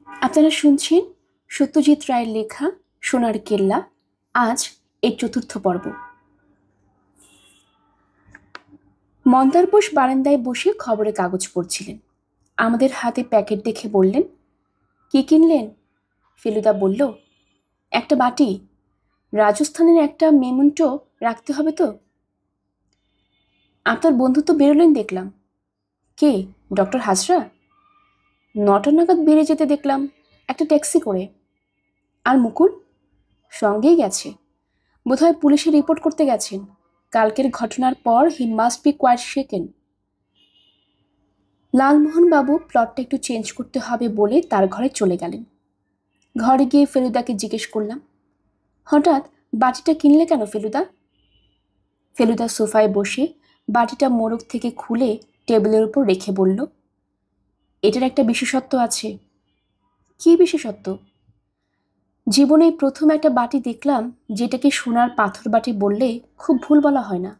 আপনারা শুনছেন সত্যজিৎ রায়ের লেখা সোনার কেল্লা। আজ এর চতুর্থ পর্ব। মন্দার বোস বারান্দায় বসে খবরের কাগজ পড়ছিলেন। আমাদের হাতে প্যাকেট দেখে বললেন, কি কিনলেন? ফেলুদা বলল, একটা বাটি, রাজস্থানের একটা মেমন্টো রাখতে হবে তো। আপনার বন্ধু তো বেরোলেন দেখলাম। কে? ডক্টর হাজরা? 9টা নাগাদ বেরিয়ে যেতে দেখলাম, একটা ট্যাক্সি করে। আর মুকুল? সঙ্গেই গেছে, বোধহয় পুলিশে রিপোর্ট করতে গেছেন। কালকের ঘটনার পর he must be quite shaken. লালমোহনবাবু প্লটটা একটু চেঞ্জ করতে হবে বলে তার ঘরে চলে গেলেন। ঘরে গিয়ে ফেলুদাকে জিজ্ঞেস করলাম, হঠাৎ বাটিটা কিনলে কেন ফেলুদা? ফেলুদা সোফায় বসে বাটিটা মোড়ক থেকে খুলে টেবিলের উপর রেখে বলল, এটার একটা বিশেষত্ব আছে। কি বিশেষত্ব? জীবনে প্রথম একটা বাটি দেখলাম যেটাকে সোনার পাথর বাটি বললে খুব ভুল বলা হয় না।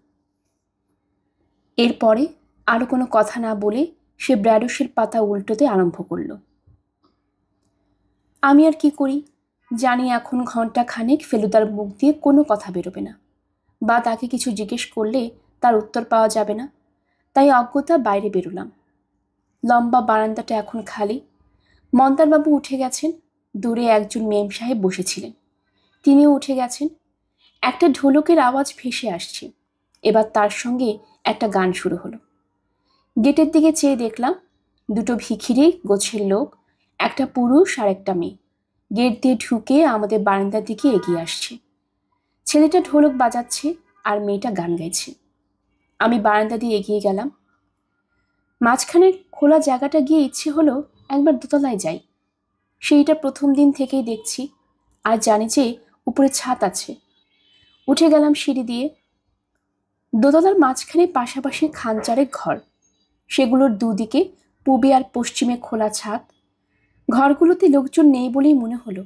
এরপরে আরও কোনো কথা না বলে সে ব্র্যাডসের পাতা উল্টোতে আরম্ভ করল। আমি আর কি করি, জানি এখন ঘন্টা খানেক ফেলুদার মুখ দিয়ে কোনো কথা বেরোবে না, বা তাকে কিছু জিজ্ঞেস করলে তার উত্তর পাওয়া যাবে না। তাই অজ্ঞতা বাইরে বেরোলাম। লম্বা বারান্দাটা এখন খালি। মন্দারবাবু উঠে গেছেন। দূরে একজন মেম সাহেব বসেছিলেন, তিনিও উঠে গেছেন। একটা ঢোলকের আওয়াজ ভেসে আসছে। এবার তার সঙ্গে একটা গান শুরু হলো। গেটের দিকে চেয়ে দেখলাম দুটো ভিখিরি গোছের লোক, একটা পুরুষ আর একটা মেয়ে, গেট দিয়ে ঢুকে আমাদের বারান্দার দিকে এগিয়ে আসছে। ছেলেটা ঢোলক বাজাচ্ছে আর মেয়েটা গান গাইছে। আমি বারান্দা দিয়ে এগিয়ে গেলাম। মাঝখানের খোলা জায়গাটা গিয়ে ইচ্ছে হলো একবার দোতলায় যাই। সেইটা প্রথম দিন থেকেই দেখছি, আর জানি যে উপরে ছাদ আছে। উঠে গেলাম সিঁড়ি দিয়ে। দোতলার মাঝখানে পাশাপাশি খানচারেক ঘর, সেগুলোর দুদিকে পূবে আর পশ্চিমে খোলা ছাদ। ঘরগুলোতে লোকজন নেই বলেই মনে হলো,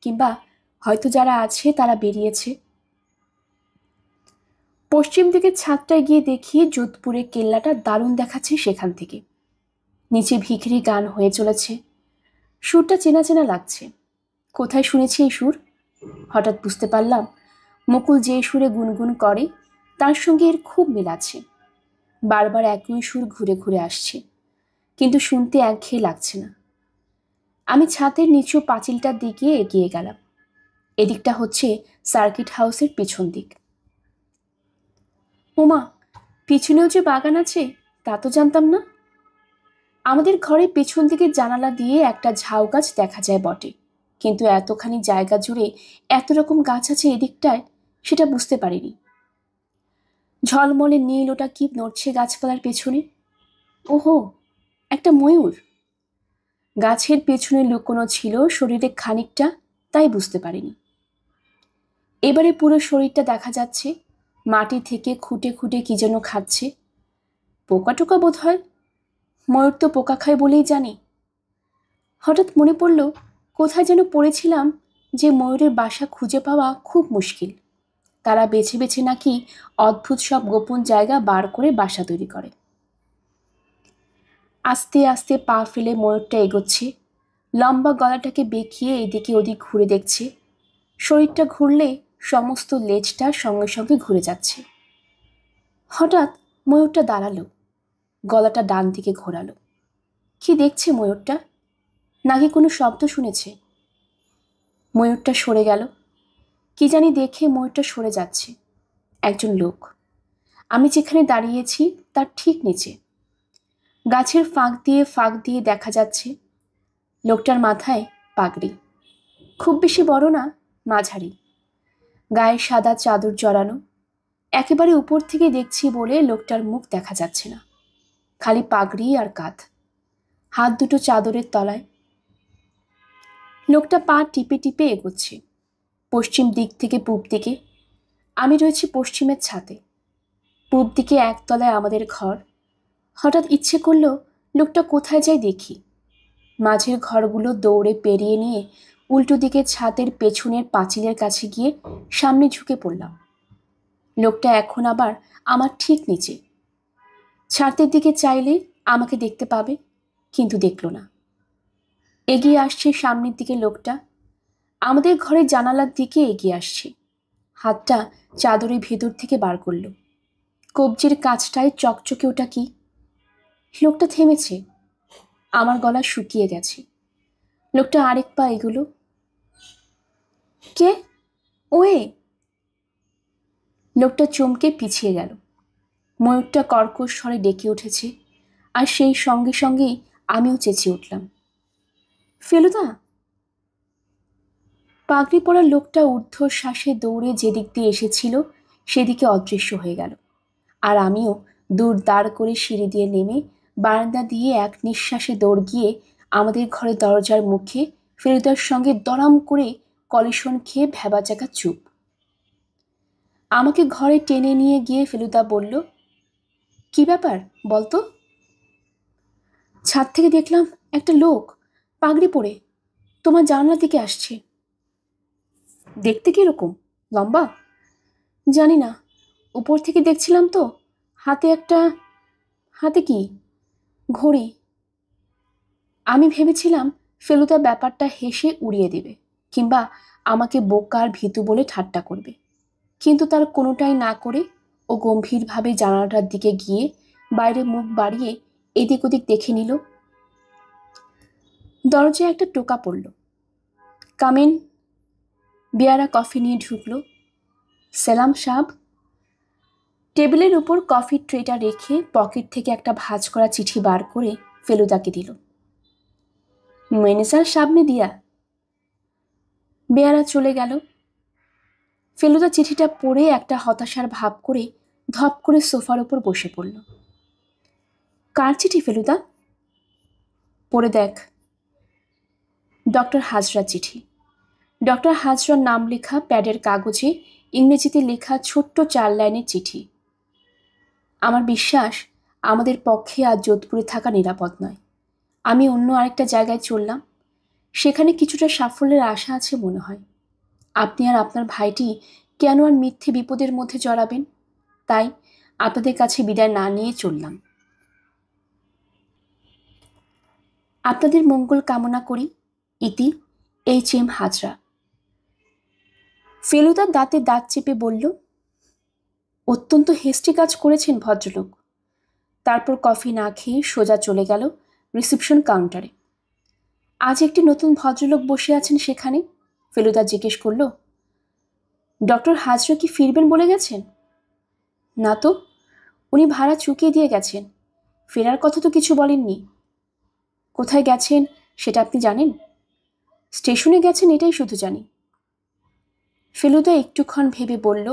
কিংবা হয়তো যারা আছে তারা বেরিয়েছে। পশ্চিম দিকের ছাদটায় গিয়ে দেখি যোধপুরের কেল্লাটা দারুণ দেখাচ্ছে সেখান থেকে। নিচে ভিখিরি গান হয়ে চলেছে। সুরটা চেনা চেনা লাগছে। কোথায় শুনেছি এই সুর? হঠাৎ বুঝতে পারলাম মুকুল যে সুরে গুনগুন করে তার সঙ্গে এর খুব মিল আছে। বারবার একই সুর ঘুরে ঘুরে আসছে, কিন্তু শুনতে একঘেয়ে লাগছে না। আমি ছাদের নিচু পাঁচিলটার দিকে এগিয়ে গেলাম। এদিকটা হচ্ছে সার্কিট হাউসের পিছন দিক। ওমা, পিছনেও যে বাগান আছে তা তো জানতাম না। আমাদের ঘরের পেছন দিকের জানালা দিয়ে একটা ঝাউ গাছ দেখা যায় বটে, কিন্তু এতখানি জায়গা জুড়ে এত রকম গাছ আছে এদিকটায়, সেটা বুঝতে পারিনি। ঝলমলে নীল ওটা কি নড়ছে গাছপালার পেছনে? ওহো, একটা ময়ূর। গাছের পেছনে লুকোনো ছিল শরীরে খানিকটা, তাই বুঝতে পারিনি। এবারে পুরো শরীরটা দেখা যাচ্ছে। মাটি থেকে খুঁটে খুঁটে কি যেন খাচ্ছে। পোকা টোকা বোধ হয়। ময়ূর তো পোকা খায় বলেই জানি। হঠাৎ মনে পড়ল কোথায় যেন পড়েছিলাম যে ময়ূরের বাসা খুঁজে পাওয়া খুব মুশকিল। তারা বেছে বেছে নাকি অদ্ভুত সব গোপন জায়গা বার করে বাসা তৈরি করে। আস্তে আস্তে পা ফেলে ময়ূরটা এগোচ্ছে। লম্বা গলাটাকে বেঁকিয়ে এদিকে ওদিক ঘুরে দেখছে। শরীরটা ঘুরলে সমস্ত লেজটা সঙ্গে সঙ্গে ঘুরে যাচ্ছে। হঠাৎ ময়ূরটা দাঁড়ালো, গলাটা ডান দিকে ঘোরালো। কি দেখছে ময়ূরটা? নাকি কোনো শব্দ শুনেছে? ময়ূরটা সরে গেল। কি জানি দেখে ময়ূরটা সরে যাচ্ছে। একজন লোক। আমি যেখানে দাঁড়িয়েছি তার ঠিক নিচে। গাছের ফাঁক দিয়ে দেখা যাচ্ছে। লোকটার মাথায় পাগড়ি, খুব বেশি বড় না, মাঝারি। গায়ে সাদা চাদর জড়ানো। একেবারে উপর থেকে দেখছি বলে লোকটার মুখ দেখা যাচ্ছে না, খালি পাগড়ি আর কাঁধ। হাত দুটো চাদরের তলায়। লোকটা পা টিপে টিপে এগোচ্ছে পশ্চিম দিক থেকে পূব দিকে। আমি রয়েছি পশ্চিমের ছাদে। পূব দিকে একতলায় আমাদের ঘর। হঠাৎ ইচ্ছে করলো লোকটা কোথায় যায় দেখি। মাঝের ঘরগুলো দৌড়ে পেরিয়ে নিয়ে উল্টো দিকে ছাদের পেছনের পাঁচিলের কাছে গিয়ে সামনে ঝুঁকে পড়লাম। লোকটা এখন আবার আমার ঠিক নিচে। ছাদের দিকে চাইলে আমাকে দেখতে পাবে, কিন্তু দেখল না। এগিয়ে আসছে সামনের দিকে লোকটা। আমাদের ঘরের জানালার দিকে এগিয়ে আসছে। হাতটা চাদরের ভেতর থেকে বার করল। কবজির কাছটায় চকচকে ওটা কি? লোকটা থেমেছে। আমার গলা শুকিয়ে গেছে। লোকটা আরেক পা এগুলো। কে? ওয়ে! লোকটা চমকে পিছিয়ে গেল। ময়ূরটা কর্কশ স্বরে ডেকে উঠেছে, আর সেই সঙ্গে সঙ্গেই আমিও চেঁচিয়ে উঠলাম, ফেলুদা! পাগড়ি পরা লোকটা ঊর্ধ্বশ্বাসে দৌড়ে যেদিক দিয়ে এসেছিল সেদিকে অদৃশ্য হয়ে গেল, আর আমিও দূর দাঁড় করে সিঁড়ি দিয়ে নেমে বারান্দা দিয়ে এক নিঃশ্বাসে দৌড় গিয়ে আমাদের ঘরের দরজার মুখে ফেলুদার সঙ্গে দড়াম করে কলিশন খেয়ে ভ্যাবাচাকা চুপ। আমাকে ঘরে টেনে নিয়ে গিয়ে ফেলুদা বলল, কি ব্যাপার বলতো? ছাদ থেকে দেখলাম একটা লোক পাগড়ি পরে তোমার জানলার দিকে আসছে। দেখতে কিরকম? লম্বা? জানি না, উপর থেকে দেখছিলাম তো। হাতে কি? ঘড়ি। আমি ভেবেছিলাম ফেলুদা ব্যাপারটা হেসে উড়িয়ে দেবে, কিংবা আমাকে বোকা আর ভীতু বলে ঠাট্টা করবে, কিন্তু তার কোনোটাই না করে ও গম্ভীরভাবে জানালাটার দিকে গিয়ে বাইরে মুখ বাড়িয়ে এদিক ওদিক দেখে নিল। দরজায় একটা টোকা পড়ল। কামিন। বেয়ারা কফি নিয়ে ঢুকলো। সেলাম সাব। টেবিলের উপর কফির ট্রেটা রেখে পকেট থেকে একটা ভাঁজ করা চিঠি বার করে ফেলুদাকে দিল। ম্যানেজার সামনে দিয়া। বেয়ারা চলে গেল। ফেলুদা চিঠিটা পড়ে একটা হতাশার ভাব করে ধপ করে সোফার উপর বসে পড়ল। কার চিঠি ফেলুদা? পড়ে দেখ। ডক্টর হাজরার চিঠি। ডক্টর হাজরার নাম লেখা প্যাডের কাগজে ইংরেজিতে লেখা ছোট্ট 4 লাইনের চিঠি। আমার বিশ্বাস আমাদের পক্ষে আজ যোধপুরে থাকা নিরাপদ নয়। আমি অন্য আরেকটা জায়গায় চললাম। সেখানে কিছুটা সাফল্যের আশা আছে মনে হয়। আপনি আর আপনার ভাইটি কেন আর মিথ্যে বিপদের মধ্যে জড়াবেন? তাই আপনাদের কাছে বিদায় না নিয়ে চললাম। আপনাদের মঙ্গল কামনা করি। ইতি HM হাজরা। ফেলুদা দাঁতে দাঁত চেপে বলল, অত্যন্ত হেস্টি কাজ করেছেন ভদ্রলোক। তারপর কফি না খেয়ে সোজা চলে গেল রিসেপশন কাউন্টারে। আজ একটি নতুন ভদ্রলোক বসে আছেন সেখানে। ফেলুদা জিজ্ঞেস করল, ডক্টর হাজরা কি ফিরবেন বলে গেছেন? না তো, উনি ভাড়া চুকিয়ে দিয়ে গেছেন। ফেরার কথা তো কিছু বলেননি। কোথায় গেছেন সেটা আপনি জানেন? স্টেশনে গেছেন এটাই শুধু জানি। ফেলুদা একটুক্ষণ ভেবে বলল,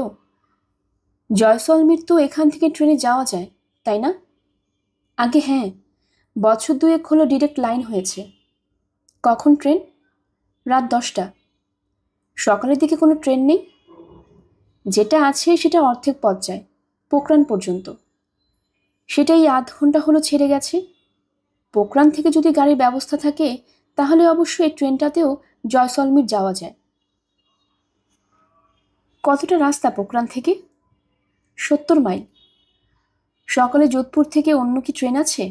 জয়সলমীর তো এখান থেকে ট্রেনে যাওয়া যায়, তাই না? আগে হ্যাঁ, বছর 2 হলো ডিরেক্ট লাইন হয়েছে। কখন ট্রেন? রাত 10টা। সকালের দিকে কোনো ট্রেন নেই? যেটা আছে সেটা অর্ধেক পথ যায়, পোকরান পর্যন্ত। সেটাই আধ ঘন্টা হলো ছেড়ে গেছে। পোকরান থেকে যদি গাড়ির ব্যবস্থা থাকে তাহলে অবশ্যই এই ট্রেনটাতেও জয়সলমীর যাওয়া যায়। কতটা রাস্তা পোকরান থেকে? 70 মাইল। সকালে যোধপুর থেকে অন্য কি ট্রেন আছে?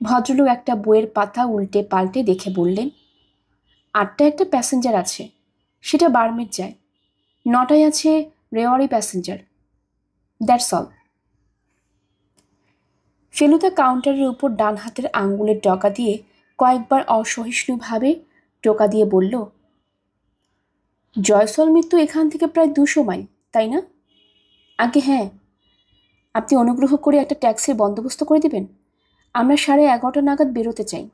ভদ্রলোক একটা বইয়ের পাতা উল্টে পাল্টে দেখে বললেন, 8টায় একটা প্যাসেঞ্জার আছে, সেটা বারমের যায়। 9টায় আছে Rewari passenger. That's all. Feluda কাউন্টারের উপর ডান হাতের আঙ্গুলের ডগা দিয়ে কয়েকবার অসহিষ্ণুভাবে টোকা দিয়ে বলল, জয়সলমীর তো এখান থেকে প্রায় 200 মাইল, তাই না? আগে হ্যাঁ। আপনি অনুগ্রহ করে একটা ট্যাক্সির বন্দোবস্ত করে দিবেন। আমরা 11:30 নাগাদ বেরোতে চাই।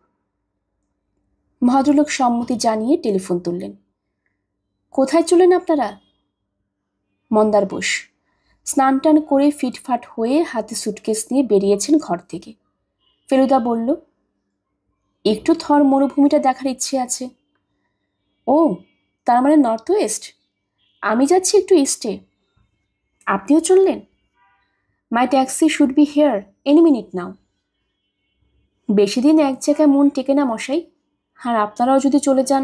ভদ্রলোক সম্মতি জানিয়ে টেলিফোন তুললেন। কোথায় চলেন আপনারা? মন্দার বোস। স্নান টান করে ফিটফাট হয়ে হাতে সুটকেস নিয়ে বেরিয়েছেন ঘর থেকে। ফেলুদা বলল, একটু থর মরুভূমিটা দেখার ইচ্ছে আছে। ও, তার মানে নর্থ ওয়েস্ট। আমি যাচ্ছি একটু ইস্টে। আপনিও চললেন? My taxi should be here any minute now. বেশি দিন এক জায়গায় মন টেকে না মশাই। আর আপনারাও যদি চলে যান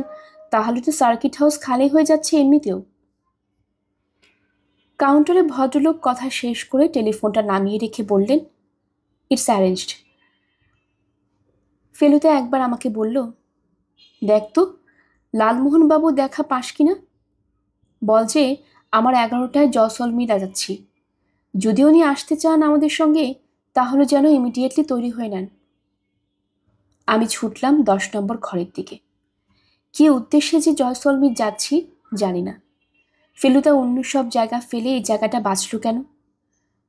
তাহলে তো সার্কিট হাউস খালি হয়ে যাচ্ছে এমনিতেও। কাউন্টারে ভদ্রলোক কথা শেষ করে টেলিফোনটা নামিয়ে রেখে বললেন, ইটস অ্যারেঞ্জড। ফেলুদা একবার আমাকে বলল, দেখ তো লালমোহনবাবু দেখা পাস কিনা। বল যে আমার 11টায় জয়সলমীর যাচ্ছি। যদি উনি আসতে চান আমাদের সঙ্গে, তাহলে যেন ইমিডিয়েটলি তৈরি হয়ে নেন। আমি ছুটলাম 10 নম্বর ঘরের দিকে। কি উদ্দেশ্যে যে জয়সলমীর যাচ্ছি জানি না। ফেলুদা অন্য সব জায়গা ফেলে এই জায়গাটা বাঁচল কেন?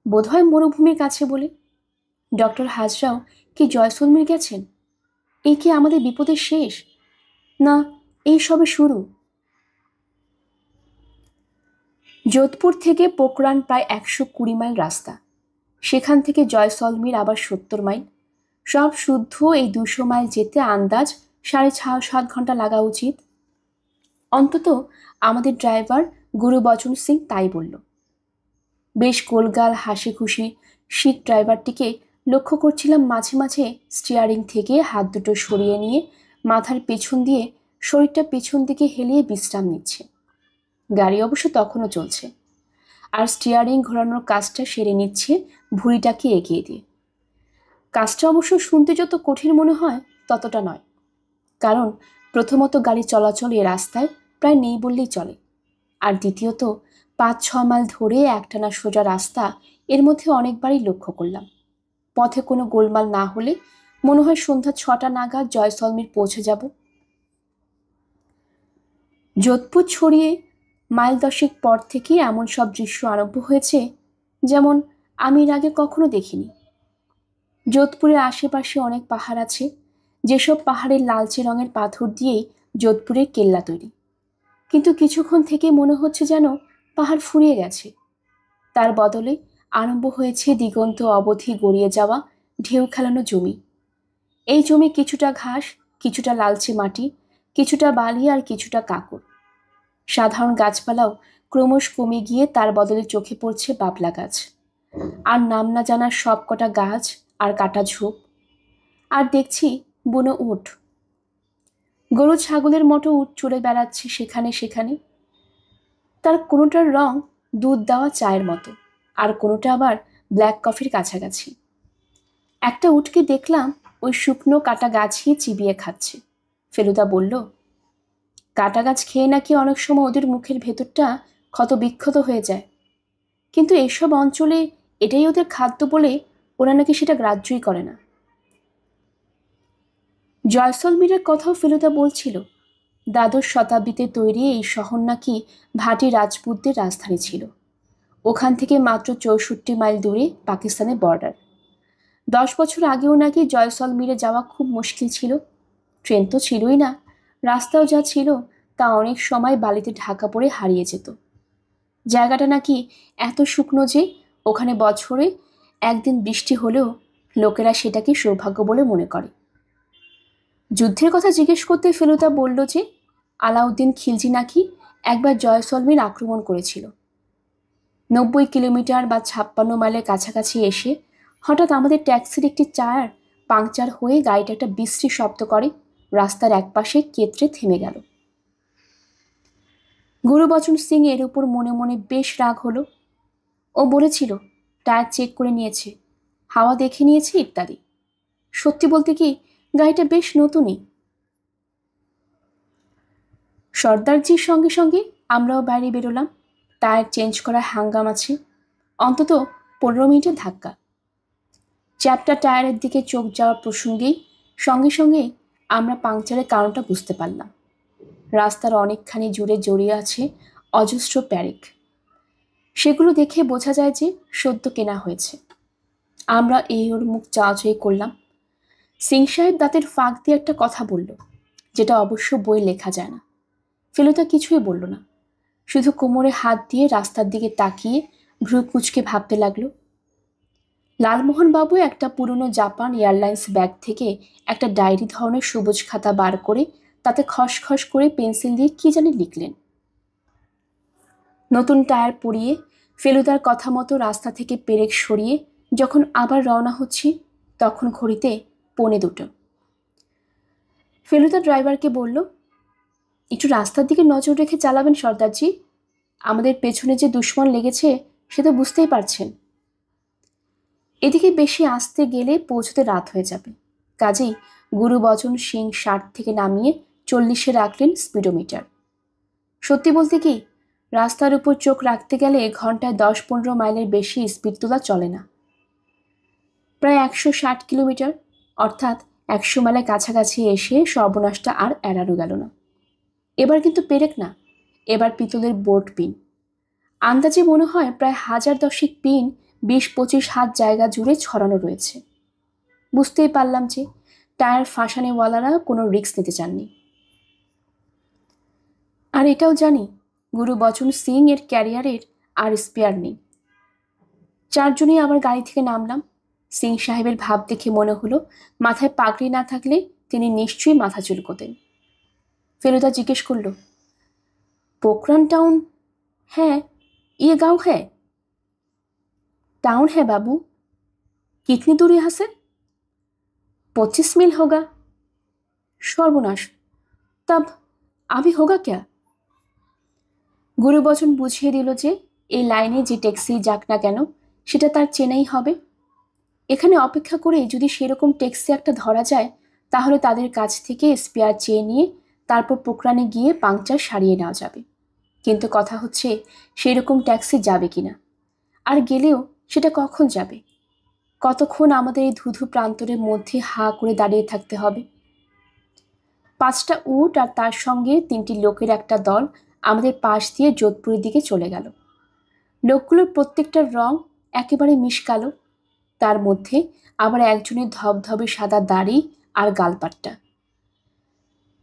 বোধহয় মরুভূমির কাছে বলে। ডক্টর হাজরাও কি জয়সলমীর গেছেন? এই কি আমাদের বিপদের শেষ, না এই সবে শুরু? যোধপুর থেকে পোকরান প্রায় 120 মাইল রাস্তা। সেখান থেকে জয়সলমীর আবার 70 মাইল। সব শুদ্ধ এই 200 মাইল যেতে আন্দাজ 6.5-7 ঘন্টা লাগা উচিত। অন্তত আমাদের ড্রাইভার গুরুবচন সিং তাই বলল। বেশ গোলগাল হাসি খুশি শিখ ড্রাইভারটিকে লক্ষ্য করছিলাম মাঝে মাঝে স্টিয়ারিং থেকে হাত দুটো সরিয়ে নিয়ে মাথার পেছন দিয়ে শরীরটা পেছন দিকে হেলিয়ে বিশ্রাম নিচ্ছে। গাড়ি অবশ্য তখনও চলছে, আর স্টিয়ারিং ঘোরানোর কাজটা সেরে নিচ্ছে ভুঁড়িটাকে এগিয়ে দিয়ে। কাজটা অবশ্য শুনতে যত কঠিন মনে হয় ততটা নয়, কারণ প্রথমত গাড়ি চলাচল এ রাস্তায় প্রায় নেই বললেই চলে, আর দ্বিতীয়ত 5-6 মাইল ধরে একটানা সোজা রাস্তা। এর মধ্যে অনেকবারই লক্ষ্য করলাম পথে কোনো গোলমাল না হলে মনে হয় সন্ধ্যা 6টা নাগাদ জয়সলমীর পৌঁছে যাব। যোধপুর ছড়িয়ে মাইল 10 পর থেকে এমন সব দৃশ্য আরম্ভ হয়েছে যেমন আমি এর আগে কখনো দেখিনি। যোধপুরের আশেপাশে অনেক পাহাড় আছে, যেসব পাহাড়ের লালচে রঙের পাথর দিয়েই যোধপুরের কেল্লা তৈরি। কিন্তু কিছুক্ষণ থেকে মনে হচ্ছে যেন পাহাড় ফুরিয়ে গেছে, তার বদলে আরম্ভ হয়েছে দিগন্ত অবধি গড়িয়ে যাওয়া ঢেউ খেলানো জমি। এই জমি কিছুটা ঘাস, কিছুটা লালচে মাটি, কিছুটা বালি আর কিছুটা কাকর। সাধারণ গাছপালাও ক্রমশ কমে গিয়ে তার বদলে চোখে পড়ছে বাবলা গাছ, আর নাম না জানা সব কটা গাছ আর কাটা ঝোপ। আর দেখছি বুনো উট, গরু ছাগলের মতো উট চড়ে বেড়াচ্ছে সেখানে সেখানে। তার কোনোটার রং দুধ দেওয়া চায়ের মতো, আর কোনোটা আবার ব্ল্যাক কফির কাছাকাছি। একটা উটকে দেখলাম ওই শুকনো কাটা গাছই চিবিয়ে খাচ্ছে। ফেলুদা বলল, কাটা গাছ খেয়ে নাকি অনেক সময় ওদের মুখের ভেতরটা ক্ষত বিক্ষত হয়ে যায়, কিন্তু এসব অঞ্চলে এটাই ওদের খাদ্য বলে ওরা নাকি সেটা গ্রাহ্যই করে না। জয়সলমীরের কথাও ফেলুদা বলছিল। 12 শতাব্দীতে তৈরি এই শহর নাকি ভাটি রাজপুতদের রাজধানী ছিল। ওখান থেকে মাত্র 64 মাইল দূরে পাকিস্তানের বর্ডার। 10 বছর আগেও নাকি জয়সলমীরে যাওয়া খুব মুশকিল ছিল। ট্রেন তো ছিলই না, রাস্তাও যা ছিল তা অনেক সময় বালিতে ঢাকা পড়ে হারিয়ে যেত। জায়গাটা নাকি এত শুকনো যে ওখানে বছরে একদিন বৃষ্টি হলেও লোকেরা সেটাকে সৌভাগ্য বলে মনে করে। যুদ্ধের কথা জিজ্ঞেস করতে ফেলুদা বলল যে আলাউদ্দিন খিলজি নাকি একবার জয়সলমীর আক্রমণ করেছিল। 90 কিলোমিটার বা 56 মাইলের কাছাকাছি এসে হঠাৎ আমাদের ট্যাক্সির একটি টায়ার পাংচার হয়ে গাড়িটা একটা বিশ্রী শব্দ করে রাস্তার একপাশে কেতরে থেমে গেল। গুরুবচন সিং এর উপর মনে মনে বেশ রাগ হলো। ও বলেছিল টায়ার চেক করে নিয়েছে, হাওয়া দেখে নিয়েছে ইত্যাদি। সত্যি বলতে কি গাড়িটা বেশ নতুনই। সর্দারজির সঙ্গে সঙ্গে আমরাও বাইরে বেরোলাম। টায়ার চেঞ্জ করার হাঙ্গাম আছে, অন্তত 15 মিনিটের ধাক্কা। চ্যাপ্টা টায়ারের দিকে চোখ যাওয়ার প্রসঙ্গেই সঙ্গে সঙ্গে আমরা পাংচারের কারণটা বুঝতে পারলাম। রাস্তার অনেকখানি জুড়ে জড়িয়ে আছে অজস্র প্যারেক। সেগুলো দেখে বোঝা যায় যে সদ্য কেনা হয়েছে। আমরা এই ওর মুখ চাওয়াচাই করলাম। সিং সাহেব দাঁতের ফাঁক দিয়ে একটা কথা বলল, যেটা অবশ্য বই লেখা যায় না। ফেলুদা কিছুই বলল না, শুধু কোমরে হাত দিয়ে রাস্তার দিকে তাকিয়ে ভ্রু কুঁচকে ভাবতে লাগলো। লালমোহনবাবু একটা পুরনো জাপান এয়ারলাইন্স ব্যাগ থেকে একটা ডায়েরি ধরনের সবুজ খাতা বার করে তাতে খসখস করে পেন্সিল দিয়ে কি জানি লিখলেন। নতুন টায়ার পরিয়ে ফেলুদার কথা মতো রাস্তা থেকে পেরেক সরিয়ে যখন আবার রওনা হচ্ছি, তখন ঘড়িতে 1:45। ফেলুদা ড্রাইভারকে বলল, একটু রাস্তার দিকে নজর রেখে চালাবেন সর্দারজি, আমাদের পেছনে যে দুশ্মন লেগেছে সে তো বুঝতেই পারছেন। এদিকে বেশি আসতে গেলে পৌঁছতে রাত হয়ে যাবে, কাজেই গুরুবচন সিং 60 থেকে নামিয়ে 40-এ রাখলেন স্পিডোমিটার। সত্যি বলতে কি, রাস্তার উপর চোখ রাখতে গেলে ঘন্টায় 10-15 মাইলের বেশি স্পিড তোলা চলে না। প্রায় 160 কিলোমিটার, অর্থাৎ 100 মাইলের কাছাকাছি এসে সর্বনাশটা আর এড়ানো গেল না। এবার কিন্তু পেরেক না, এবার পিতলের বোর্ড পিন। আন্দাজে মনে হয় প্রায় 1010 পিন 20-25 হাত জায়গা জুড়ে ছড়ানো রয়েছে। বুঝতেই পারলাম যে টায়ার ফাঁসানেওয়ালারা কোনো রিস্ক নিতে চাননি। আর এটাও জানি গুরুবচন সিং এর ক্যারিয়ারের আর স্পেয়ার নেই। 4 জনই আবার গাড়ি থেকে নামলাম। সিং সাহেবের ভাব দেখে মনে হলো মাথায় পাগড়ি না থাকলে তিনি নিশ্চয়ই মাথা চুলকোতেন। ফেলুদা জিজ্ঞেস করল, পোখরান টাউন? হ্যাঁ, ये गांव है। टाउन है बाबू। कितनी दूर यहाँ से? 25 मील होगा। सर्वनाश, तब अभी होगा क्या? গুরুবচন বুঝিয়ে দিল যে এই লাইনে যে ট্যাক্সি যাক না কেন সেটা তার চেনাই হবে। এখানে অপেক্ষা করে যদি সেরকম ট্যাক্সি একটা ধরা যায় তাহলে তাদের কাছ থেকে স্পেয়ার চেয়ে নিয়ে তারপর পোখরানে গিয়ে পাংচার সারিয়ে নেওয়া যাবে। কিন্তু কথা হচ্ছে সেরকম ট্যাক্সি যাবে কিনা, আর গেলেও সেটা কখন যাবে? কতক্ষণ আমাদের এই ধুধু প্রান্তরের মধ্যে হা করে দাঁড়িয়ে থাকতে হবে? 5টা উট আর তার সঙ্গে 3টি লোকের একটা দল আমাদের পাশ দিয়ে যোধপুরের দিকে চলে গেল। লোকগুলোর প্রত্যেকটার রং একেবারে মিশকালো, তার মধ্যে আবার একজনের ধবধবে সাদা দাড়ি আর গালপাট্টা।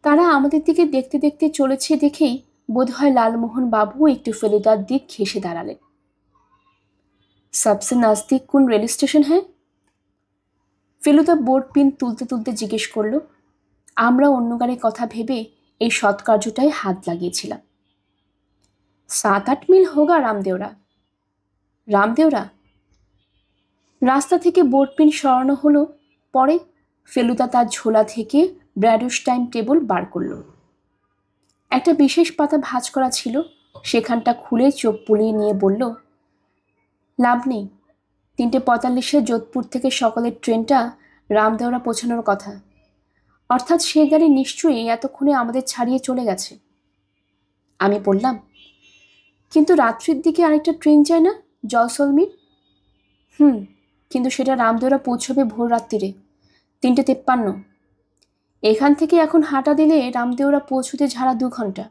তারা আমাদের দিকে দেখতে দেখতে চলেছে দেখেই বোধহয় লালমোহন বাবু একটু ফেলুদার দিক ঘেঁষে দাঁড়ালেন। सबसे नजदीक কোন রেল স্টেশন হ্যাঁ? ফেলুদা বোর্ড পিন তুলতে তুলতে জিজ্ঞেস করল। আমরা অন্য গাড়ির কথা ভেবে এই সৎকার্যটায় হাত লাগিয়েছিলাম। 7-8 মিল হোগা রামদেওরা। রামদেওরা? রাস্তা থেকে বোর্ড পিন সরানো হলো। পরে ফেলুদা তার ঝোলা থেকে ব্র্যাডোস টাইম টেবিল বার করল। একটা বিশেষ পাতা ভাঁজ করা ছিল, সেখানটা খুলে চোখ বুলিয়ে নিয়ে বলল, লাভ নেই, 3:45 যোধপুর থেকে সকালের ট্রেনটা রামদেওরা পৌঁছানোর কথা, অর্থাৎ সে গাড়ি নিশ্চয়ই এতক্ষণে আমাদের ছাড়িয়ে চলে গেছে। আমি বললাম, কিন্তু রাত্রির দিকে আরেকটা ট্রেন যায় না জলসলমির? কিন্তু সেটা রামদেওরা পৌঁছবে ভোর রাত্রিরে 3:53। এখান থেকে এখন হাঁটা দিলে রামদেওরা পৌঁছতে ঝাড়া 2 ঘন্টা।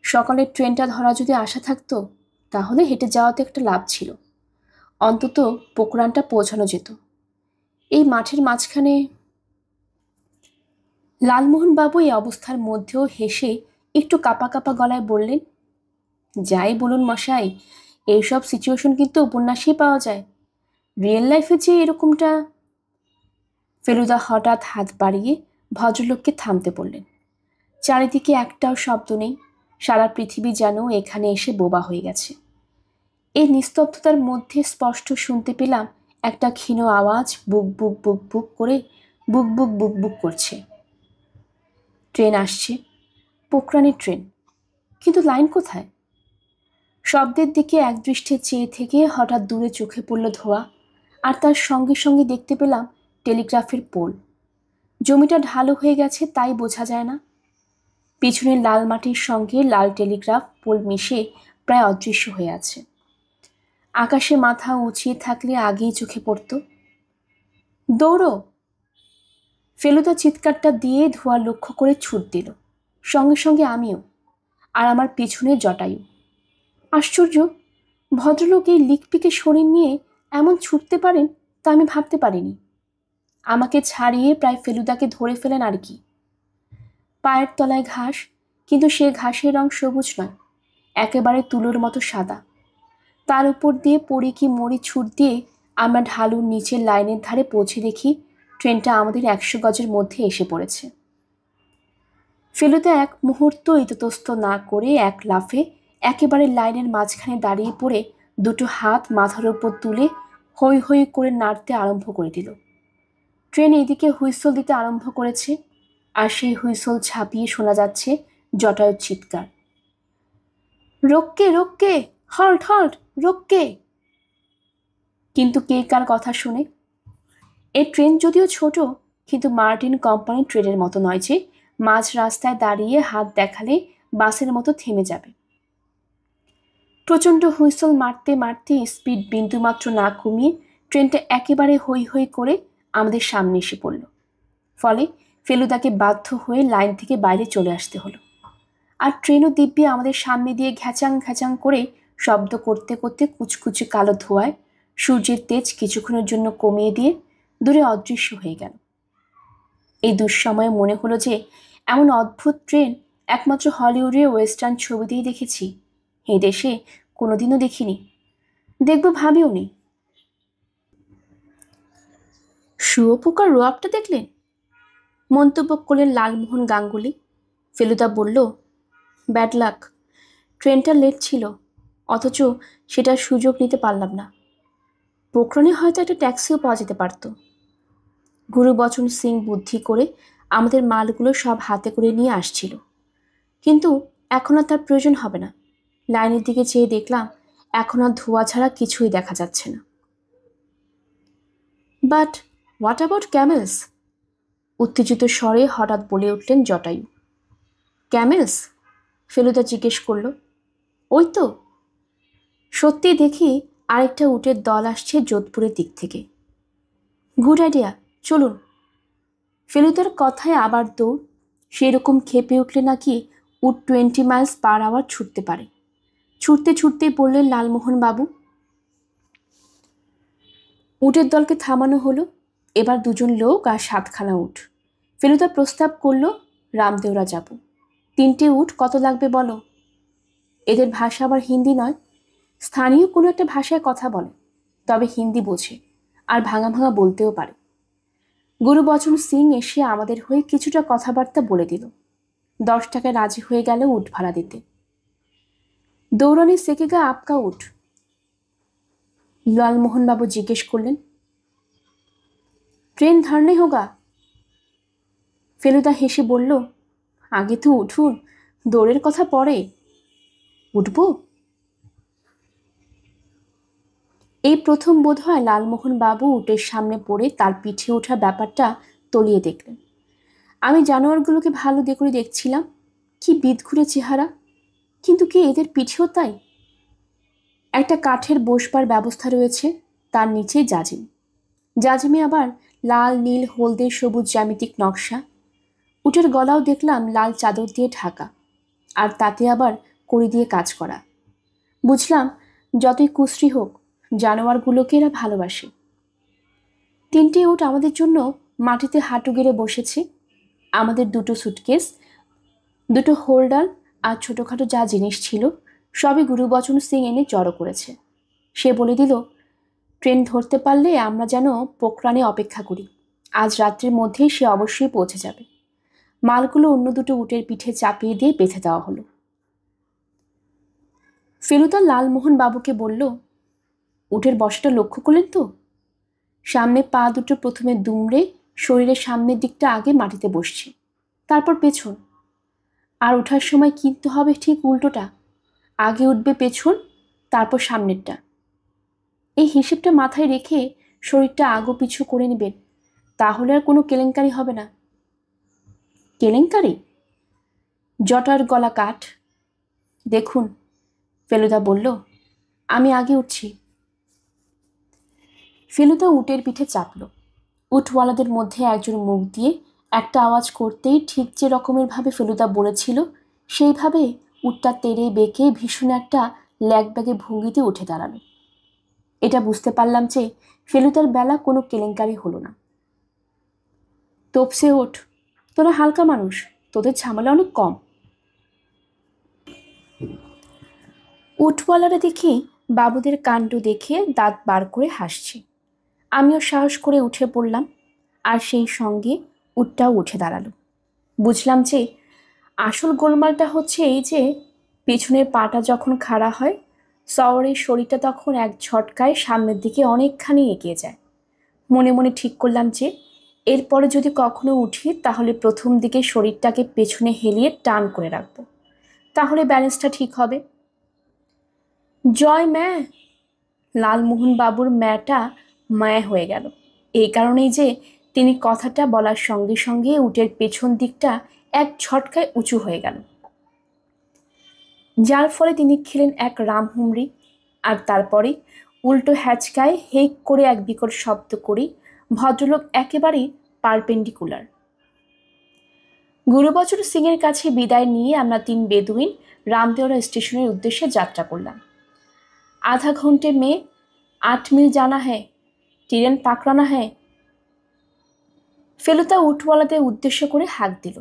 সকালের ট্রেনটা ধরা যদি আশা থাকতো তাহলে হেঁটে যাওয়াতে একটা লাভ ছিল, অন্তত পোখরানটা পৌঁছানো যেত। এই মাঠের মাঝখানে। লালমোহন বাবু এই অবস্থার মধ্যেও হেসে একটু কাপা কাপা গলায় বললেন, যাই বলুন মশাই, এইসব সিচুয়েশন কিন্তু উপন্যাসেই পাওয়া যায়, রিয়েল লাইফে যে এরকমটা। ফেলুদা হঠাৎ হাত বাড়িয়ে ভদ্রলোককে থামতে বললেন। চারিদিকে একটাও শব্দ নেই, সারা পৃথিবী যেন এখানে এসে বোবা হয়ে গেছে। এই নিস্তব্ধতার মধ্যে স্পষ্ট শুনতে পেলাম একটা ক্ষীণ আওয়াজ বুক বুক বুক বুক করে বুক বুক বুক বুক করছে। ট্রেন আসছে, পোখরানের ট্রেন, কিন্তু লাইন কোথায়? শব্দের দিকে একদৃষ্টে চেয়ে থেকে হঠাৎ দূরে চোখে পড়ল ধোঁয়া, আর তার সঙ্গে সঙ্গে দেখতে পেলাম টেলিগ্রাফের পোল। জমিটা ঢালু হয়ে গেছে তাই বোঝা যায় না। পিছনের লাল মাটির সঙ্গে লাল টেলিগ্রাফ পোল মিশে প্রায় অদৃশ্য হয়ে আছে। আকাশে মাথা উঁচিয়ে থাকলে আগেই চোখে পড়ত। দৌড়ো! ফেলুদা চিৎকারটা দিয়ে ধোঁয়া লক্ষ্য করে ছুট দিল, সঙ্গে সঙ্গে আমিও, আর আমার পিছনে জটায়ু। আশ্চর্য, ভদ্রলোক এই লিকপিকে শরীর নিয়ে এমন ছুটতে পারেন তা আমি ভাবতে পারিনি। আমাকে ছাড়িয়ে প্রায় ফেলুদাকে ধরে ফেলেন আর কি। পায়ের তলায় ঘাস, কিন্তু সে ঘাসের রং সবুজ নয়, একেবারে তুলোর মতো সাদা। তার উপর দিয়ে পড়ি কি মরি ছুট দিয়ে আমরা ঢালুর নিচের লাইনের ধারে পৌঁছে দেখি ট্রেনটা আমাদের 100 গজের মধ্যে এসে পড়েছে। ফেলুদা এক মুহূর্ত ইতস্তত না করে এক লাফে একেবারে লাইনের মাঝখানে দাঁড়িয়ে পড়ে 2 হাত মাথার উপর তুলে হৈ হৈ করে নাড়তে আরম্ভ করে দিল। ট্রেন এদিকে হুইসল দিতে আরম্ভ করেছে, আর সেই হুইসল ছাপিয়ে শোনা যাচ্ছে জটায়ুর চিৎকার, রোককে রোককে, হল্ট হল্ট, রোককে। কিন্তু কে কার কথা শুনে? এই ট্রেন যদিও ছোট, কিন্তু মার্টিন কোম্পানি ট্রেনের মতো নয় যে মাঝ রাস্তায় দাঁড়িয়ে হাত দেখালে বাসের মতো থেমে যাবে। প্রচণ্ড হুইসল মারতে মারতে স্পিড বিন্দুমাত্র না কমিয়ে ট্রেনটা একেবারে হৈ হৈ করে আমাদের সামনে এসে পড়ল। ফলে ফেলুদাকে বাধ্য হয়ে লাইন থেকে বাইরে চলে আসতে হলো। আর ট্রেনও দিব্যি আমাদের সামনে দিয়ে ঘ্যাচাং ঘ্যাচাং করে শব্দ করতে করতে কুচকুচে কালো ধোঁয়ায় সূর্যের তেজ কিছুক্ষণের জন্য কমিয়ে দিয়ে দূরে অদৃশ্য হয়ে গেল। এই দুঃসময়ে মনে হলো যে এমন অদ্ভুত ট্রেন একমাত্র হলিউডের ওয়েস্টার্ন ছবিতেই দেখেছি, এই দেশে কোনোদিনও দেখিনি, দেখব ভাবিও নি। শুয়োপোকার রোয়াবটা দেখলেন? মন্তব্য করলেন লালমোহন গাঙ্গুলি। ফেলুদা বলল, ব্যাড লাক, ট্রেনটা লেট ছিল, অথচ সেটার সুযোগ নিতে পারলাম না। পোখরণে হয়তো একটা ট্যাক্সিও পাওয়া যেতে পারত। গুরুবচন সিং বুদ্ধি করে আমাদের মালগুলো সব হাতে করে নিয়ে আসছিল, কিন্তু এখন আর তার প্রয়োজন হবে না। লাইনের দিকে চেয়ে দেখলাম এখন আর ধোঁয়া ছাড়া কিছুই দেখা যাচ্ছে না। But what about CAMELS? উত্তেজিত স্বরে হঠাৎ বলে উঠলেন জটায়ু। ক্যামেলস? ফেলুদা জিজ্ঞেস করল। ওই তো, সত্যি দেখি আরেকটা উটের দল আসছে যোধপুরের দিক থেকে। গুড আইডিয়া, চলুন। ফেলুদার কথায় আবার দৌড়। সেরকম খেপে উঠলে নাকি উট 20 মাইলস পার আওয়ার ছুটতে পারে। ছুটতে ছুটতেই বললেন লালমোহন বাবু। উটের দলকে থামানো হলো। এবার 2জন লোক আর 7খানা উট। ফেলুদা প্রস্তাব করল, রামদেওরা যাব। 3টে উট কত লাগবে বলো? এদের ভাষা আবার হিন্দি নয়, স্থানীয় কোনো একটা ভাষায় কথা বলে, তবে হিন্দি বোঝে আর ভাঙা ভাঙা বলতেও পারে। গুরুবচন সিং এসে আমাদের হয়ে কিছুটা কথাবার্তা বলে দিল। 10 টাকায় রাজি হয়ে গেল উট ভাড়া দিতে। দৌড়ানি সেকেগা আপকা উট? লালমোহনবাবু জিজ্ঞেস করলেন। ট্রেন ধরনে হোগা? ফেলুদা হেসে বলল, আগে তো উঠুন, দৌড়ের কথা পরে। উঠব? এই প্রথম বোধ হয় লালমোহন বাবু উটের সামনে পড়ে তার পিঠে ওঠা ব্যাপারটা তলিয়ে দেখলেন। আমি জানোয়ারগুলোকে ভালো করে দেখছিলাম, কি বিদঘুরে চেহারা, কিন্তু কি এদের পিঠেও তাই? একটা কাঠের বসবার ব্যবস্থা রয়েছে, তার নিচেই জাজিম। জাজিমে আবার লাল নীল হলদে সবুজ জ্যামিতিক নকশা। উটের গলাও দেখলাম লাল চাদর দিয়ে ঢাকা, আর তাতে আবার কড়ি দিয়ে কাজ করা। বুঝলাম যতই কুশ্রী হোক, জানোয়ারগুলোকে এরা ভালোবাসে। 3টে উট আমাদের জন্য মাটিতে হাঁটু গেড়ে বসেছে। আমাদের 2টো সুটকেস, 2টো হোল্ডার আর ছোটোখাটো যা জিনিস ছিল সবই গুরুবচন সিং এনে জড়ো করেছে। সে বলে দিল, ট্রেন ধরতে পারলে আমরা যেন পোখরানে অপেক্ষা করি। আজ রাত্রের মধ্যেই সে অবশ্যই পৌঁছে যাবে। মালগুলো অন্য 2টো উটের পিঠে চাপিয়ে দিয়ে বেঁধে দেওয়া হলো। ফেলুদা লালমোহন বাবুকে বলল, উটের বসাটা লক্ষ্য করলেন তো? সামনে পা 2টো প্রথমে দুমড়ে শরীরের সামনের দিকটা আগে মাটিতে বসছে, তারপর পেছন। আর ওঠার সময় কিনতে হবে ঠিক উল্টোটা, আগে উঠবে পেছন, তারপর সামনেরটা। এই হিসেবটা মাথায় রেখে শরীরটা আগো পিছু করে নেবেন, তাহলে আর কোনো কেলেঙ্কারি হবে না। কেলেঙ্কারি? জটার গলা কাঠ। দেখুন, ফেলুদা বলল, আমি আগে উঠছি। ফেলুদা উটের পিঠে চাপল। উটওয়ালাদের মধ্যে একজন মুখ দিয়ে একটা আওয়াজ করতেই ঠিক যে রকমের ভাবে ফেলুদা বলেছিল সেইভাবে উটটা তেড়ে বেঁকে ভীষণ একটা ল্যাগব্যাগে ভঙ্গিতে উঠে দাঁড়ালো। এটা বুঝতে পারলাম যে ফেলুদার বেলা কোনো কেলেঙ্কারি হলো না। তোপসে ওঠ, তোরা হালকা মানুষ, তোদের ঝামেলা অনেক কম। উটওয়ালারা দেখি বাবুদের কাণ্ড দেখে দাঁত বার করে হাসছে। আমিও সাহস করে উঠে পড়লাম, আর সেই সঙ্গে উটটাও উঠে দাঁড়ালো। বুঝলাম যে আসল গোলমালটা হচ্ছে এই যে পিছনের পাটা যখন খাড়া হয়, সওয়ারের শরীরটা তখন এক ঝটকায় সামনের দিকে অনেকখানি এগিয়ে যায়। মনে মনে ঠিক করলাম যে এরপরে যদি কখনো উঠি তাহলে প্রথম দিকে শরীরটাকে পেছনে হেলিয়ে টান করে রাখবো, তাহলে ব্যালেন্সটা ঠিক হবে। জয় ম্যা! লালমোহন বাবুর ম্যাটা মায়া হয়ে গেল এই কারণেই যে তিনি কথাটা বলার সঙ্গে সঙ্গে উটের পেছন দিকটা এক ঝটকায় উঁচু হয়ে গেল, যার ফলে তিনি খেলেন এক রামহুমড়ি। আর তারপরে উল্টো হ্যাচকায় হেক করে এক বিকট শব্দ করে ভদ্রলোক একেবারেই পারপেন্ডিকুলার। গুরুবচন সিংয়ের কাছে বিদায় নিয়ে আমরা 3 বেদুইন রামদেওরা স্টেশনের উদ্দেশ্যে যাত্রা করলাম। आधा घंटे में 8 मील जाना है, ट्रेन पकड़ना है। ফেলুদা উটওয়ালাদের উদ্দেশ্য করে হাঁক দিল।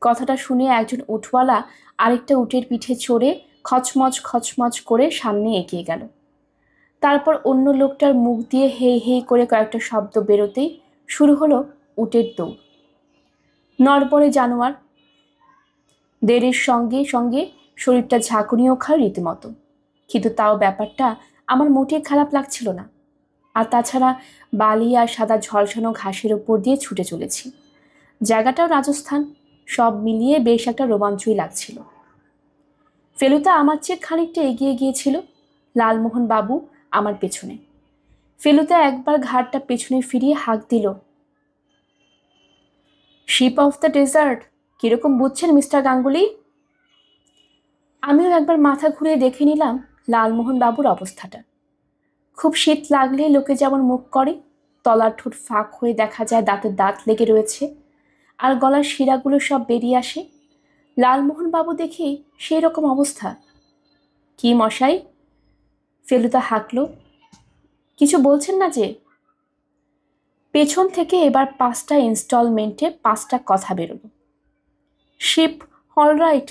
কথাটা শুনে একজন উটওয়ালা আরেকটা উটের পিঠে চড়ে খচমচ খচমচ করে সামনে এগিয়ে গেল। তারপর অন্য লোকটার মুখ দিয়ে হেই হেই করে কয়েকটা শব্দ বেরোতেই শুরু হলো উটের দৌড়। নড়বড়ে জানোয়ার, দেরের সঙ্গে সঙ্গে শরীরটা ঝাঁকুনিও খায় রীতিমতো, কিন্তু তাও ব্যাপারটা আমার মোটেই খারাপ লাগছিল না। আর তাছাড়া বালি আর সাদা ঝলসানো ঘাসের ওপর দিয়ে ছুটে চলেছি, জায়গাটাও রাজস্থান, সব মিলিয়ে বেশ একটা রোমাঞ্চই লাগছিল। ফেলুদা আমার চেয়ে খানিকটা এগিয়ে গিয়েছিল, লালমোহন বাবু আমার পেছনে। ফেলুদা একবার ঘাড়টা পেছনে ফিরিয়ে হাঁক দিল, শিপ অফ দ্য ডেজার্ট, কিরকম বুঝছেন মিস্টার গাঙ্গুলি? আমিও একবার মাথা ঘুরিয়ে দেখে নিলাম লালমোহন বাবুর অবস্থাটা। খুব শীত লাগলে লোকে যেমন মুখ করে, তলার ঠোঁট ফাঁক হয়ে দেখা যায় দাঁতের দাঁত লেগে রয়েছে, আর গলার শিরাগুলো সব বেরিয়ে আসে। লালমোহন বাবু দেখি সেই রকম অবস্থা। কি মশাই? ফেলুদা হাঁকল, কিছু বলছেন না যে? পেছন থেকে এবার 5টা ইনস্টলমেন্টে 5টা কথা বেরোলো। Ship all right,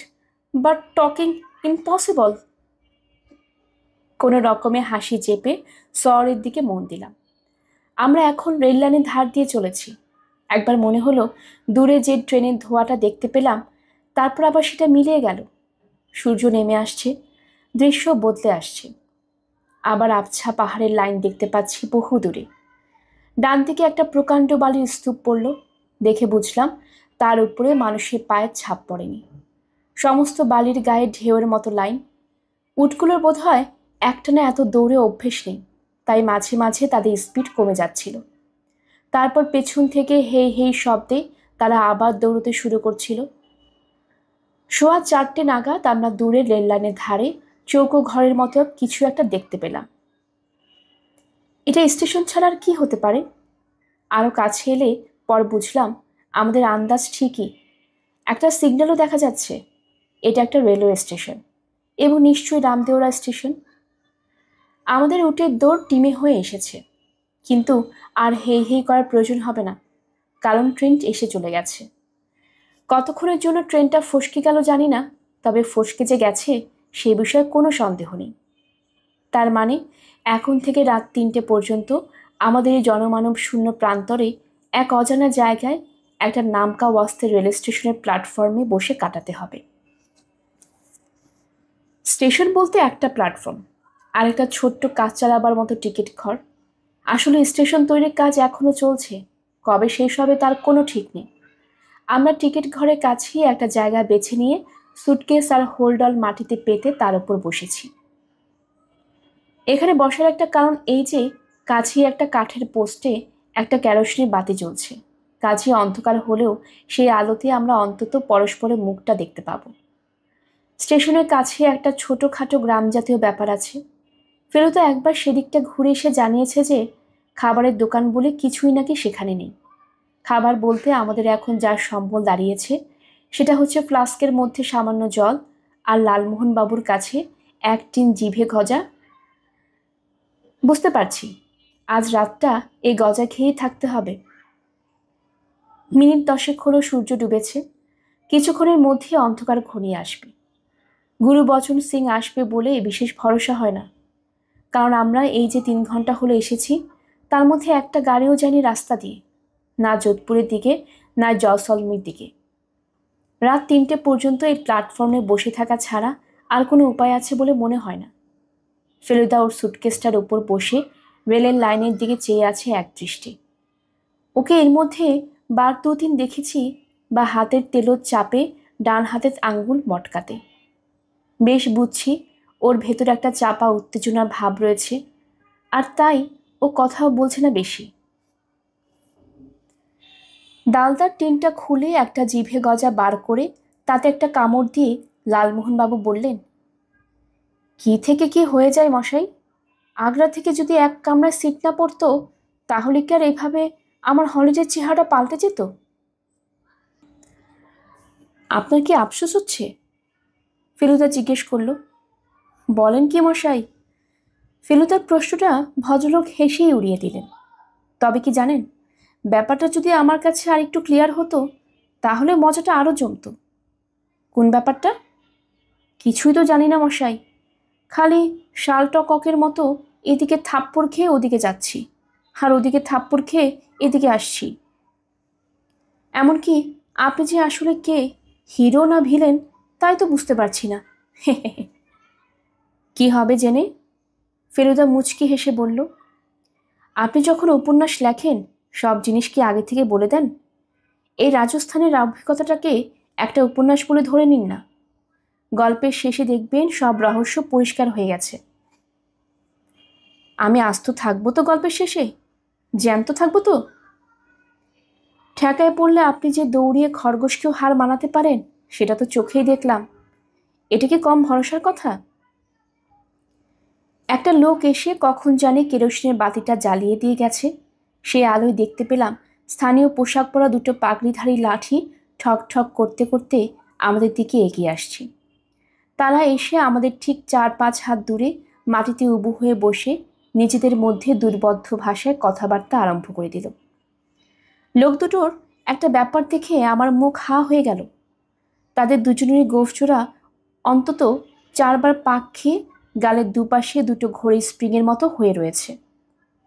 but talking impossible. কোনো রকমে হাসি চেপে শহরের দিকে মন দিলাম। আমরা এখন রেল লাইনের ধার দিয়ে চলেছি। একবার মনে হলো দূরে যে ট্রেনের ধোঁয়াটা দেখতে পেলাম, তারপর আবার সেটা মিলিয়ে গেল। সূর্য নেমে আসছে, দৃশ্য বদলে আসছে। আবার আবছা পাহাড়ের লাইন দেখতে পাচ্ছি বহু দূরে। ডান দিকে একটা প্রকাণ্ড বালির স্তূপ পড়ল, দেখে বুঝলাম তার উপরে মানুষের পায়ের ছাপ পড়েনি। সমস্ত বালির গায়ে ঢেউয়ের মতো লাইন। উটগুলোর বোধ হয় একটানা এত দৌড়ে অভ্যেস নেই, তাই মাঝে মাঝে তাদের স্পিড কমে যাচ্ছিল। তারপর পেছন থেকে হেই হেই শব্দে তারা আবার দৌড়তে শুরু করছিল। সোয়া 4টে নাগাদ আমরা দূরে রেল লাইনের ধারে চৌকো ঘরের মতো কিছু একটা দেখতে পেলাম। এটা স্টেশন ছাড়া আর কি হতে পারে? আরও কাছে এলে পর বুঝলাম আমাদের আন্দাজ ঠিকই। একটা সিগন্যালও দেখা যাচ্ছে। এটা একটা রেলওয়ে স্টেশন, এবং নিশ্চয়ই রামদেওরা স্টেশন। আমাদের উটের দৌড় টিমে হয়ে এসেছে, কিন্তু আর হেই হেই করার প্রয়োজন হবে না, কারণ ট্রেন এসে চলে গেছে। কতক্ষণের জন্য ট্রেনটা ফসকে গেল জানি না, তবে ফসকে যে গেছে সে বিষয়ে কোনো সন্দেহ নেই। তার মানে এখন থেকে রাত 3টে পর্যন্ত আমাদের এই জনমানব শূন্য প্রান্তরে এক অজানা জায়গায় একটা নামকা ওয়াস্তে রেল স্টেশনের প্ল্যাটফর্মে বসে কাটাতে হবে। স্টেশন বলতে একটা প্ল্যাটফর্ম আর একটা ছোট্ট কাজ চালাবার মতো টিকিট ঘর। আসলে স্টেশন তৈরির কাজ এখনো চলছে, কবে শেষ হবে তার কোনো ঠিক নেই। আমরা টিকিট ঘরের কাছেই একটা জায়গা বেছে নিয়ে সুটকেস আর হোল্ডল মাটিতে পেতে তার উপর বসেছি। এখানে বসার একটা কারণ এই যে কাছেই একটা কাঠের পোস্টে একটা কেরোসিনের বাতি জ্বলছে। কাছে অন্ধকার হলেও সেই আলোতে আমরা অন্তত পরস্পরের মুখটা দেখতে পাবো। স্টেশনের কাছে একটা ছোটোখাটো গ্রাম জাতীয় ব্যাপার আছে। ফেলুদা একবার সেদিকটা ঘুরে এসে জানিয়েছে যে খাবারের দোকান বলে কিছুই নাকি সেখানে নেই। খাবার বলতে আমাদের এখন যার সম্বল দাঁড়িয়েছে সেটা হচ্ছে ফ্লাস্কের মধ্যে সামান্য জল আর লালমোহন বাবুর কাছে 1 টিন জিভে গজা। বুঝতে পারছি আজ রাতটা এই গজা খেয়েই থাকতে হবে। মিনিট 10 হলো সূর্য ডুবেছে, কিছুক্ষণের মধ্যে অন্ধকার ঘনিয়ে আসবে। গুরুবচন সিং আসবে বলে বিশেষ ভরসা হয় না, কারণ আমরা এই যে 3 ঘন্টা হলো এসেছি তার মধ্যে একটা গাড়িও যায়নি রাস্তা দিয়ে, না যোধপুরের দিকে না জয়সলমীর দিকে। রাত 3টে পর্যন্ত এই প্ল্যাটফর্মে বসে থাকা ছাড়া আর কোনো উপায় আছে বলে মনে হয় না। ফেলুদা ওর সুটকেসটার উপর বসে রেলের লাইনের দিকে চেয়ে আছে একদৃষ্টে। ওকে এর মধ্যে বার 2-3 দেখেছি বা হাতের তেলোর চাপে ডান হাতের আঙ্গুল মটকাতে। বেশ বুঝছি ওর ভেতর একটা চাপা উত্তেজনার ভাব রয়েছে, আর তাই ও কথাও বলছে না বেশি। ডালদার টিনটা খুলে একটা জিভে গজা বার করে তাতে একটা কামড় দিয়ে লালমোহনবাবু বললেন, কি থেকে কি হয়ে যায় মশাই, আগ্রা থেকে যদি এক কামরায় সিট না পড়তো তাহলে কি আর এইভাবে আমার হলিডের চেহারাটা পাল্টে যেত? আপনার কি আফসোস হচ্ছে? ফেলুদা জিজ্ঞেস করল। বলেন কি মশাই? ফেলুদার প্রশ্নটা ভদ্রলোক হেসেই উড়িয়ে দিলেন। তবে কি জানেন, ব্যাপারটা যদি আমার কাছে আর একটু ক্লিয়ার হতো তাহলে মজাটা আরও জমতো। কোন ব্যাপারটা? কিছুই তো জানি না মশাই, খালি শালটককের মতো এদিকে থাপ্পড় খেয়ে ওদিকে যাচ্ছি, আর ওদিকে থাপ্পড় খেয়ে এদিকে আসছি। এমনকি আপনি যে আসলে কে, হিরো না ভিলেন, তাই তো বুঝতে পারছি না। কি হবে জেনে? ফেলুদা মুচকি হেসে বলল, আপনি যখন উপন্যাস লেখেন সব জিনিস কি আগে থেকে বলে দেন? এই রাজস্থানের অভিজ্ঞতাটাকে একটা উপন্যাস বলে ধরে নিন না, গল্পের শেষে দেখবেন সব রহস্য পরিষ্কার হয়ে গেছে। আমি আস্ত থাকবো তো গল্পের শেষে? জ্যান্ত থাকবো তো? ঠেকায় পড়লে আপনি যে দৌড়িয়ে খরগোশকেও হার মানাতে পারেন সেটা তো চোখেই দেখলাম। এটা কি কম ভরসার কথা? একটা লোক এসে কখন জানি কেরোসিনের বাতিটা জ্বালিয়ে দিয়ে গেছে। সেই আলোয় দেখতে পেলাম স্থানীয় পোশাক পরা দুটো পাগড়িধারী লাঠি ঠক ঠক করতে করতে আমাদের দিকে এগিয়ে আসছে। তারা এসে আমাদের ঠিক 4-5 হাত দূরে মাটিতে উবু হয়ে বসে নিজেদের মধ্যে দুর্বোধ্য ভাষায় কথাবার্তা আরম্ভ করে দিল। লোক দুটোর একটা ব্যাপার দেখে আমার মুখ হা হয়ে গেল। তাদের দুজনেরই গোঁফজোড়া অন্তত 4বার পাক খেয়ে গালের দুপাশে দুটো ঘড়ি স্প্রিংয়ের মতো হয়ে রয়েছে।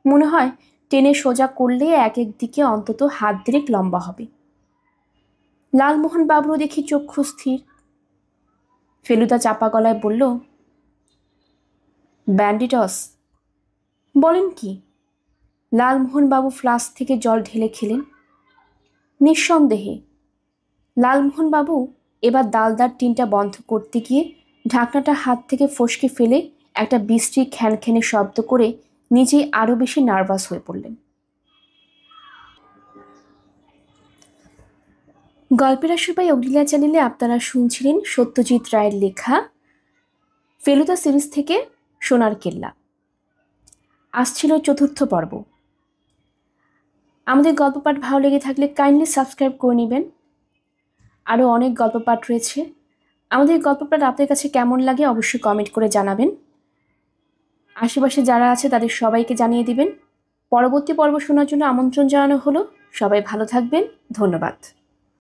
মনে হয় টেনে সোজা করলে এক এক দিকে অন্তত হাত দেড়েক লম্বা হবে। লালমোহন বাবুরও দেখি চক্ষু স্থির। ফেলুদা চাপা গলায় বলল, ব্যান্ডিটস। বলেন কি? লালমোহনবাবু ফ্লাস্ক থেকে জল ঢেলে খেলেন। নিঃসন্দেহে। লালমোহনবাবু এবার ডালদার টিনটা বন্ধ করতে গিয়ে ঢাকনাটা হাত থেকে ফসকে ফেলে একটা বিশ্রী খ্যানখ্যানে শব্দ করে নিজেই আরও বেশি নার্ভাস হয়ে পড়লেন। গল্পের আসবাই অগ্নিলা চ্যানেলে আপনারা শুনছিলেন সত্যজিৎ রায়ের লেখা ফেলুদা সিরিজ থেকে সোনার কেল্লা। আসছিল 4র্থ পর্ব। আমাদের গল্প পাঠ ভালো লেগে থাকলে কাইন্ডলি সাবস্ক্রাইব করে নেবেন। আরও অনেক গল্প পাঠ রয়েছে। আমাদের গল্প পাঠ আপনার কাছে কেমন লাগে অবশ্যই কমেন্ট করে জানাবেন। আশেপাশে যারা আছে তাদের সবাইকে জানিয়ে দিবেন। পরবর্তী পর্ব শোনার জন্য আমন্ত্রণ জানানো হলো। সবাই ভালো থাকবেন। ধন্যবাদ।